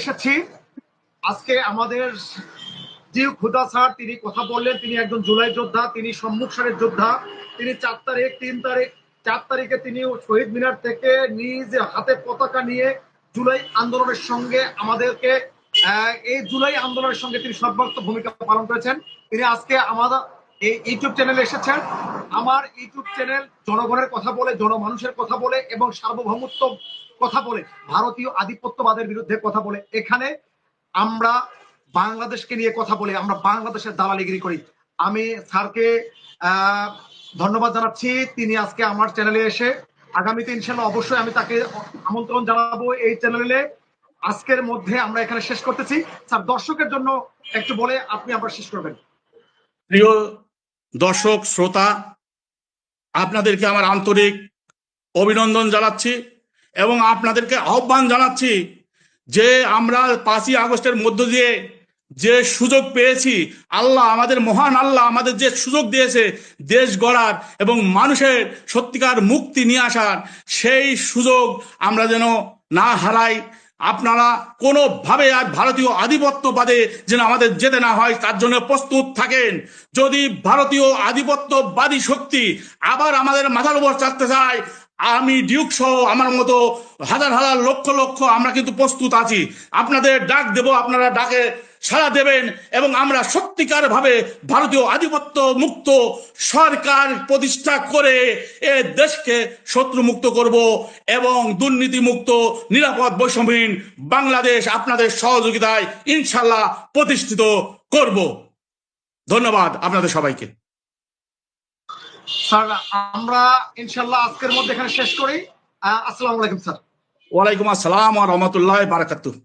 এসেছি। আজকে আমাদের যে খুদা স্যার তিনি কথা বললেন, তিনি একজন জুলাই যোদ্ধা, তিনি সম্মুখ সারির যোদ্ধা। তিনি 4 তারিখ 3 তারিখ 4 তারিখে তিনি শহীদ মিনার থেকে নিজ হাতে পতাকা নিয়ে জুলাই আন্দোলনের সঙ্গে আমাদেরকে এই জুলাই আন্দোলনের সঙ্গে তিনি সর্বাত্মক ভূমিকা পালন করেছেন। তিনি আজকে আমাদের এই ইউটিউব চ্যানেলে এসেছেন। আমার ইউটিউব চ্যানেল জনগণের কথা বলে, জনমানুষের কথা বলে এবং সার্বভৌমত্ব কথা বলে, ভারতীয় আধিপত্যবাদের বিরুদ্ধে কথা বলে। এখানে আমরা বাংলাদেশকে নিয়ে কথা বলে, আমরা বাংলাদেশের দালালিগিরি করি। আমি স্যারকে ধন্যবাদ জানাচ্ছি, তিনি আজকে আমার চ্যানেলে এসে আগামীতে ইনশাল্লাহ অবশ্যই আমি তাকে আমন্ত্রণ জানাবো এই চ্যানেলে। আজকের মধ্যে আমরা এখানে শেষ করতেছি। স্যার, দর্শকের জন্য একটু বলে আপনি আবার শেষ করবেন। প্রিয় দর্শক শ্রোতা, আপনাদেরকে আমার আন্তরিক অভিনন্দন জানাচ্ছি এবং আপনাদেরকে আহ্বান জানাচ্ছি যে আমরা 5ই আগস্টের মধ্য দিয়ে যে সুযোগ পেয়েছি, আল্লাহ আমাদের মহান আল্লাহ আমাদের যে সুযোগ দিয়েছে দেশ গড়ার এবং মানুষের সত্যিকার মুক্তি নিয়ে আসার, সেই সুযোগ আমরা যেন না হারাই। আপনারা কোনোভাবে আর ভারতীয় আধিপত্যবাদে যেন আমাদের যেতে না হয় তার জন্য প্রস্তুত থাকেন। যদি ভারতীয় আধিপত্যবাদী শক্তি আবার আমাদের মাথার উপর চাপতে চায়, আমি ডিউক সহ আমার মতো হাজার হাজার লক্ষ লক্ষ আমরা কিন্তু প্রস্তুত আছি। আপনাদের ডাক দেব, আপনারা ডাকে সাড়া দেবেন এবং আমরা সত্যিকার ভাবে ভারতীয় আধিপত্য মুক্ত সরকার প্রতিষ্ঠা করে এ দেশকে শত্রু মুক্ত করব এবং দুর্নীতি মুক্ত নিরাপদ বৈষম্যহীন বাংলাদেশ আপনাদের সহযোগিতায় ইনশাল্লাহ প্রতিষ্ঠিত করব। ধন্যবাদ আপনাদের সবাইকে। স্যার, আমরা ইনশাল্লাহ আজকের মধ্যে এখানে শেষ করি। আসসালামু আলাইকুম স্যার। ওয়ালাইকুম আসসালাম ওয়া রাহমাতুল্লাহি ওয়া বারাকাতুহু।